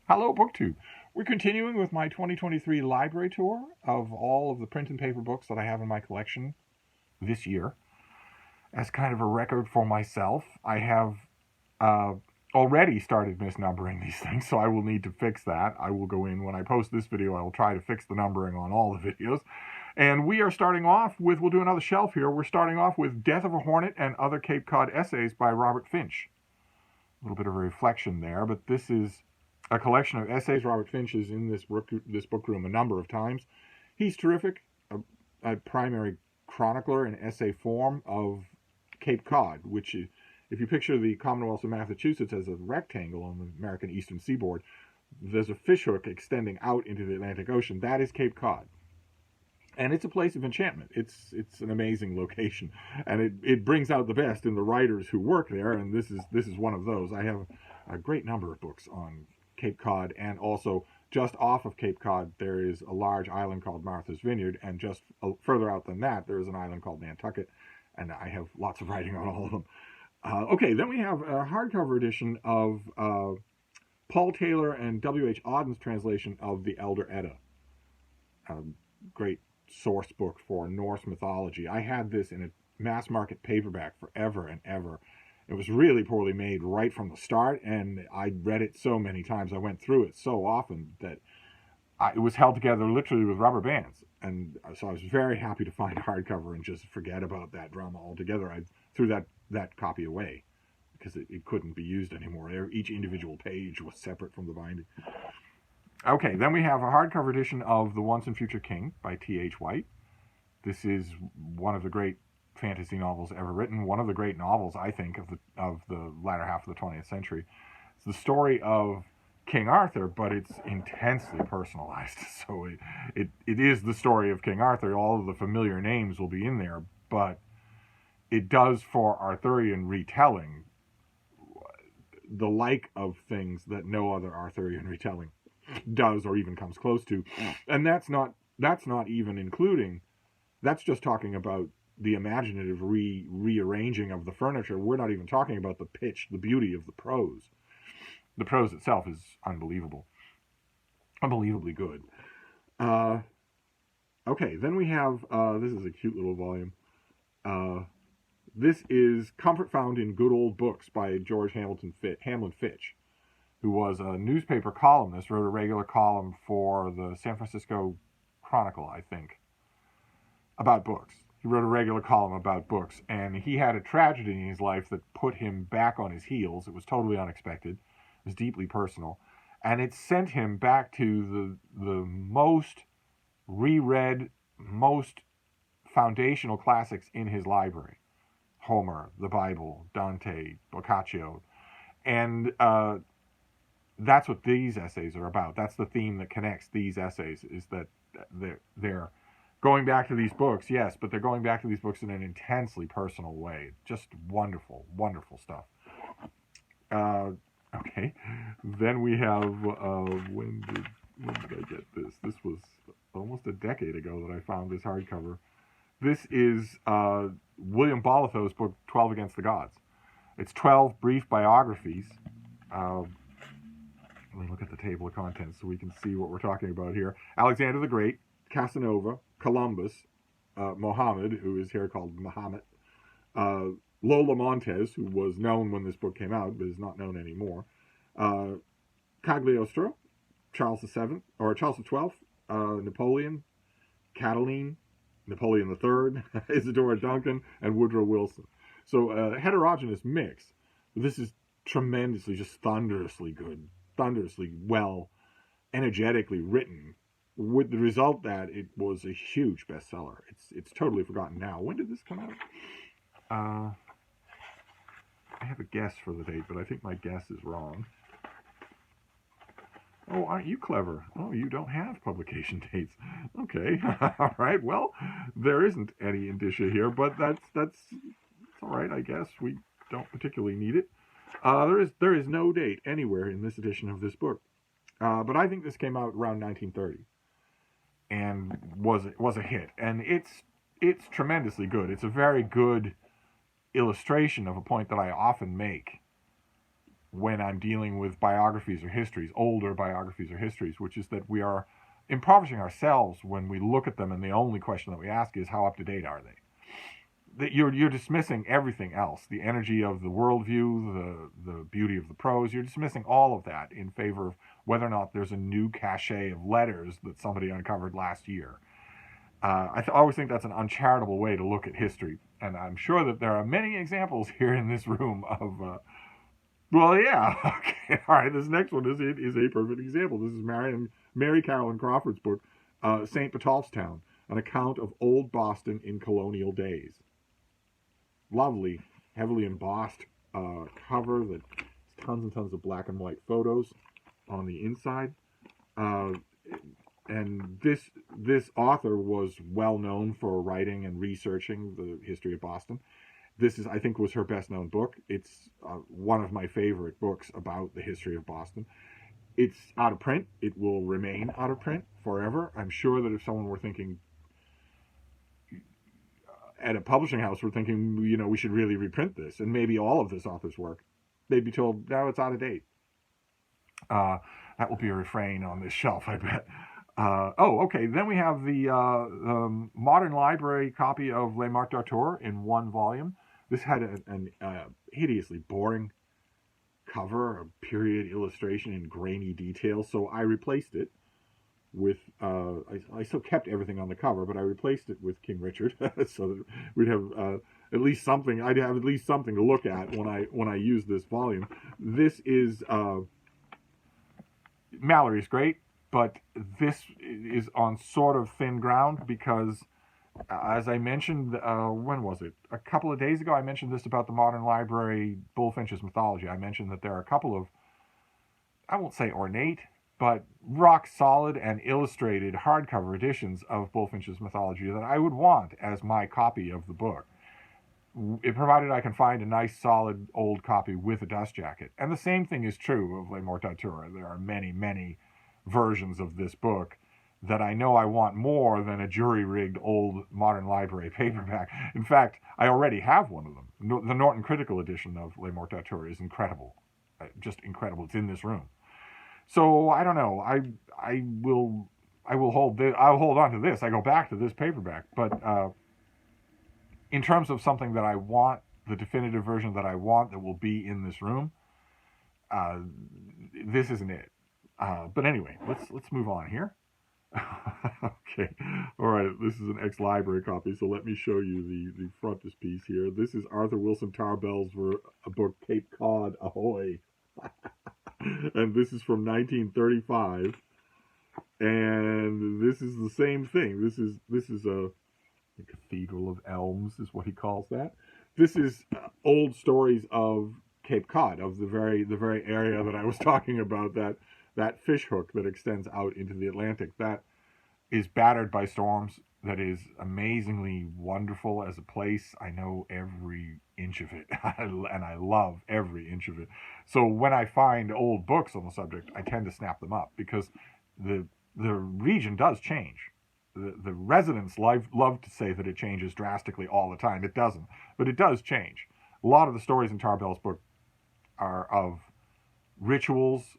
Hello, BookTube. We're continuing with my 2023 library tour of all of the print and paper books that I have in my collection this year. As kind of a record for myself, I have already started misnumbering these things, so I will need to fix that. I will go in when I post this video, I will try to fix the numbering on all the videos. And we are starting off with, we'll do another shelf here, we're starting off with Death of a Hornet and Other Cape Cod Essays by Robert Finch. A little bit of a reflection there, but this is a collection of essays. Robert Finch is in this book room a number of times. He's terrific, a primary chronicler in essay form of Cape Cod, which is, if you picture the Commonwealth of Massachusetts as a rectangle on the American eastern seaboard, there's a fishhook extending out into the Atlantic Ocean. That is Cape Cod. And it's a place of enchantment. It's an amazing location, and it brings out the best in the writers who work there. And this is one of those. I have a great number of books on Cape Cod, and also just off of Cape Cod there is a large island called Martha's Vineyard, and just further out than that there is an island called Nantucket, and I have lots of writing on all of them. Okay, then we have a hardcover edition of Paul Taylor and W.H. Auden's translation of the Elder Edda. Great source book for Norse mythology. I had this in a mass market paperback forever and ever. It was really poorly made right from the start, and I read it so many times. I went through it so often that it was held together literally with rubber bands. And so I was very happy to find a hardcover and just forget about that drama altogether. I threw that copy away because it couldn't be used anymore. Each individual page was separate from the binding. Okay, then we have a hardcover edition of The Once and Future King by T.H. White. This is one of the great fantasy novels ever written, one of the great novels, I think, of the latter half of the 20th century. It's the story of King Arthur, but it's intensely personalized. So it is the story of King Arthur. All of the familiar names will be in there, but it does, for Arthurian retelling, the like of things that no other Arthurian retelling does or even comes close to. And that's not even including, that's just talking about the imaginative rearranging of the furniture. We're not even talking about the pitch, the beauty of the prose. The prose itself is unbelievable. Unbelievably good. Okay, then we have, this is a cute little volume. This is Comfort Found in Good Old Books by George Hamlin Fitch, who was a newspaper columnist, wrote a regular column for the San Francisco Chronicle, I think, about books. He wrote a regular column about books, and he had a tragedy in his life that put him back on his heels. It was totally unexpected. It was deeply personal, and it sent him back to the most reread, most foundational classics in his library: Homer, the Bible, Dante, Boccaccio, and that's what these essays are about. That's the theme that connects these essays, is that they're going back to these books, yes, but they're going back to these books in an intensely personal way. Just wonderful, wonderful stuff. Okay, then we have, when did I get this? This was almost a decade ago that I found this hardcover. This is William Bolitho's book, 12 Against the Gods. It's 12 brief biographies. Let me look at the table of contents so we can see what we're talking about here. Alexander the Great, Casanova, Columbus, Mohammed, who is here called Muhammad, Lola Montez, who was known when this book came out, but is not known anymore, Cagliostro, Charles XII, Napoleon, Catiline, Napoleon III, Isadora Duncan, and Woodrow Wilson. So a heterogeneous mix. This is tremendously, just thunderously good, thunderously well, energetically written, with the result that it was a huge bestseller. It's totally forgotten now. When did this come out? I have a guess for the date, but I think my guess is wrong. Oh, aren't you clever? Oh, you don't have publication dates. Okay, all right. Well, there isn't any indicia here, but that's all right, I guess. We don't particularly need it. There is no date anywhere in this edition of this book, but I think this came out around 1930, and was a hit. And it's tremendously good. It's a very good illustration of a point that I often make. when I'm dealing with biographies or histories, older biographies or histories, which is that we are impoverishing ourselves when we look at them and the only question that we ask is how up to date are they? That you're dismissing everything else, the energy of the worldview, the beauty of the prose. You're dismissing all of that in favor of whether or not there's a new cachet of letters that somebody uncovered last year. Always think that's an uncharitable way to look at history, and I'm sure that there are many examples here in this room of. Well, yeah. Okay. All right. This next one is a perfect example. This is Mary Carolyn Crawford's book, St. Botolph's Town, an account of old Boston in colonial days. Lovely, heavily embossed cover that tons and tons of black and white photos on the inside. And this author was well known for writing and researching the history of Boston. This I think, was her best known book. It's one of my favorite books about the history of Boston. It's out of print. It will remain out of print forever. I'm sure that if someone were thinking at a publishing house were thinking, we should really reprint this, and maybe all of this author's work, they'd be told, no, it's out of date. That will be a refrain on this shelf, I bet. Okay. Then we have the modern library copy of Les Marques d'Arthur in one volume. This had an hideously boring cover, a period illustration in grainy detail, so I replaced it with, I still kept everything on the cover, but I replaced it with King Richard, so that we'd have at least something, I'd have at least something to look at when I use this volume. This is, Mallory's great, but this is on sort of thin ground because, as I mentioned, when was it? A couple of days ago, I mentioned this about the Modern Library Bullfinch's Mythology. I mentioned that there are a couple of, I won't say ornate, but rock solid and illustrated hardcover editions of Bullfinch's Mythology that I would want as my copy of the book. It provided I can find a nice solid old copy with a dust jacket. And the same thing is true of Les Marques d'Arthur. There are many, many versions of this book that I know I want more than a jury-rigged old Modern Library paperback. In fact, I already have one of them. The Norton Critical edition of Les Marques d'Arthur is incredible. Just incredible. It's in this room. So I don't know. I'll hold on to this. I go back to this paperback. But in terms of something that I want, the definitive version that I want that will be in this room, this isn't it. But anyway, let's move on here. Okay. All right. This is an ex-library copy, so let me show you the frontispiece here. This is Arthur Wilson Tarbell's book, Cape Cod Ahoy. And this is from 1935. And this is the same thing. This is a Cathedral of Elms is what he calls that. This is old stories of Cape Cod, of the very area that I was talking about, that fish hook that extends out into the Atlantic, that is battered by storms, that is amazingly wonderful as a place. I know every inch of it, and I love every inch of it. So when I find old books on the subject, I tend to snap them up, because the region does change. The residents love to say that it changes drastically all the time. It doesn't, but it does change. A lot of the stories in Tarbell's book are of rituals,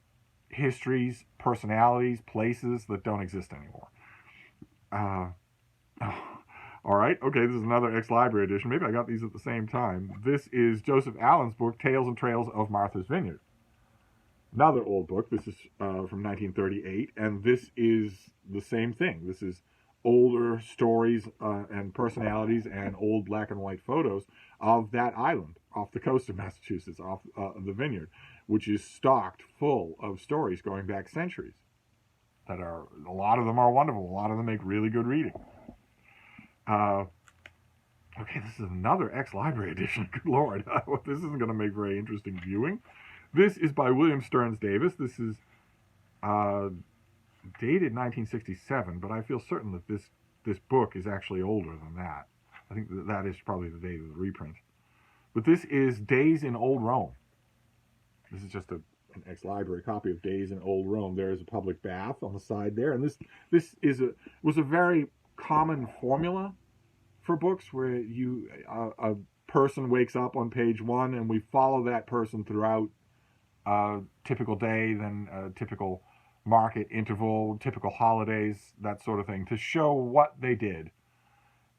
histories, personalities, places that don't exist anymore. All right, okay, this is another ex-library edition. Maybe I got these at the same time. This is Joseph Allen's book, Tales and Trails of Martha's Vineyard. Another old book. This is from 1938, and this is the same thing. This is older stories and personalities and old black and white photos of that island off the coast of Massachusetts, off the vineyard, which is stocked full of stories going back centuries. A lot of them are wonderful. A lot of them make really good reading. Okay, this is another ex-library edition. Good Lord. This isn't going to make very interesting viewing. This is by William Stearns Davis. This is dated 1967, but I feel certain that this book is actually older than that. I think that is probably the date of the reprint. But this is Days in Old Rome. This is just an ex-library copy of Days in Old Rome. There is a public bath on the side there, and this was a very common formula for books, where a person wakes up on page one, and we follow that person throughout typical day, then a typical market interval, typical holidays, that sort of thing, to show what they did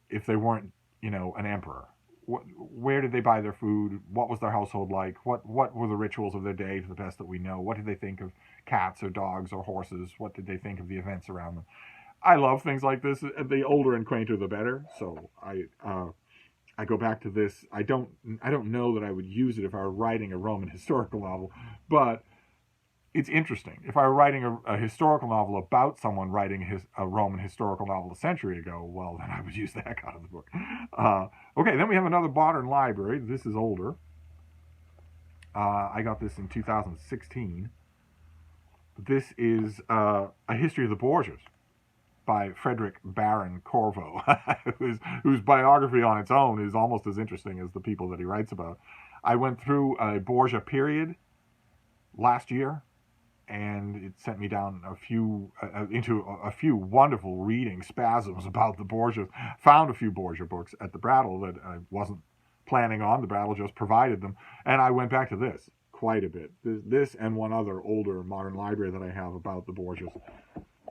if they weren't, an emperor. Where did they buy their food? What was their household like? What were the rituals of their day to the best that we know? What did they think of cats or dogs or horses? What did they think of the events around them? I love things like this. The older and quainter, the better. So I go back to this. I don't know that I would use it if I were writing a Roman historical novel, but it's interesting. If I were writing a historical novel about someone writing a Roman historical novel a century ago, well, then I would use the heck out of the book. Okay, then we have another modern library. This is older. I got this in 2016. This is A History of the Borgias by Frederick Baron Corvo, whose biography on its own is almost as interesting as the people that he writes about. I went through a Borgia period last year, and it sent me down into a few wonderful reading spasms about the Borgias. Found a few Borgia books at the Brattle that I wasn't planning on. The Brattle just provided them, and I went back to this quite a bit. This and one other older modern library that I have about the Borgias.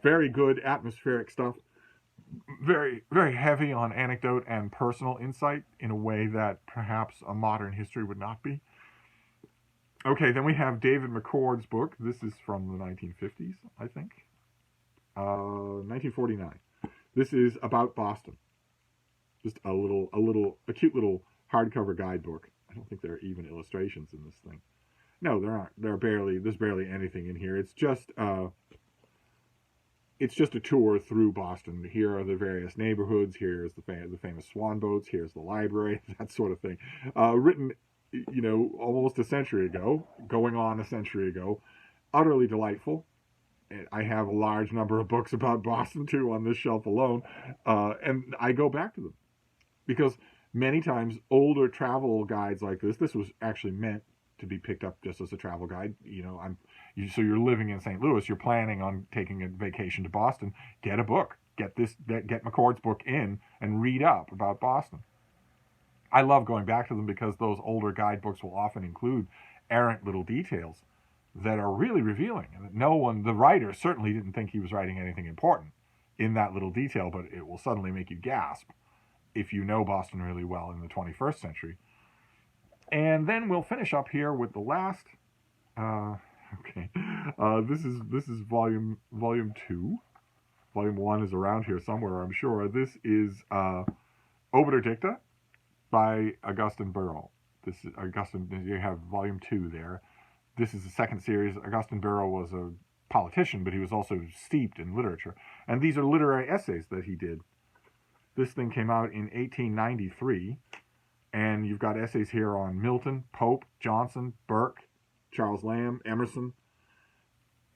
Very good atmospheric stuff. Very, very heavy on anecdote and personal insight in a way that perhaps a modern history would not be. Okay, then we have David McCord's book. This is from the 1950s, I think. 1949. This is about Boston. Just a cute little hardcover guidebook. I don't think there are even illustrations in this thing. No, there aren't. There's barely anything in here. It's just a tour through Boston. Here are the various neighborhoods. Here's the famous swan boats. Here's the library, that sort of thing. Written, almost a century ago, going on a century ago. Utterly delightful. I have a large number of books about Boston, too, on this shelf alone. And I go back to them. Because many times, older travel guides like this was actually meant to be picked up just as a travel guide. So you're living in St. Louis, you're planning on taking a vacation to Boston, get a book. Get McCord's book in and read up about Boston. I love going back to them because those older guidebooks will often include errant little details that are really revealing. And the writer certainly didn't think he was writing anything important in that little detail, but it will suddenly make you gasp if you know Boston really well in the 21st century. And then we'll finish up here with the last. Okay, this is volume 2. Volume 1 is around here somewhere, I'm sure. This is Obiter Dicta by Augustin Birrell. This is Augustin. You have volume 2 there. This is the second series. Augustin Birrell was a politician, but he was also steeped in literature. And these are literary essays that he did. This thing came out in 1893. And you've got essays here on Milton, Pope, Johnson, Burke, Charles Lamb, Emerson.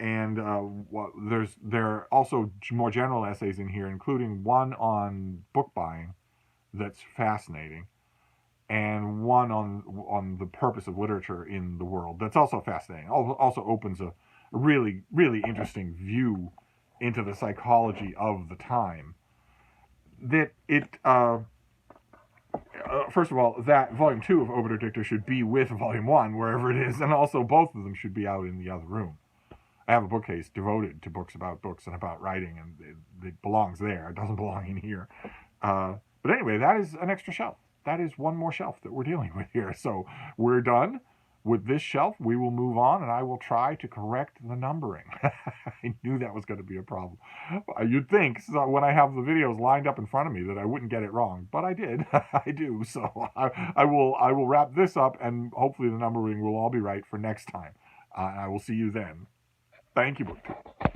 And there are also more general essays in here, including one on book buying that's fascinating, and one on the purpose of literature in the world that's also fascinating. Also opens a really, really interesting view into the psychology of the time. First of all, that volume 2 of Obiter Dicta should be with volume 1, wherever it is, and also both of them should be out in the other room. I have a bookcase devoted to books about books and about writing, and it belongs there. It doesn't belong in here. But anyway, that is an extra shelf. That is one more shelf that we're dealing with here. So we're done with this shelf. We will move on, and I will try to correct the numbering. I knew that was going to be a problem. You'd think when I have the videos lined up in front of me that I wouldn't get it wrong, but I did. I do. So I will wrap this up, and hopefully the numbering will all be right for next time. I will see you then. Thank you, BookTube.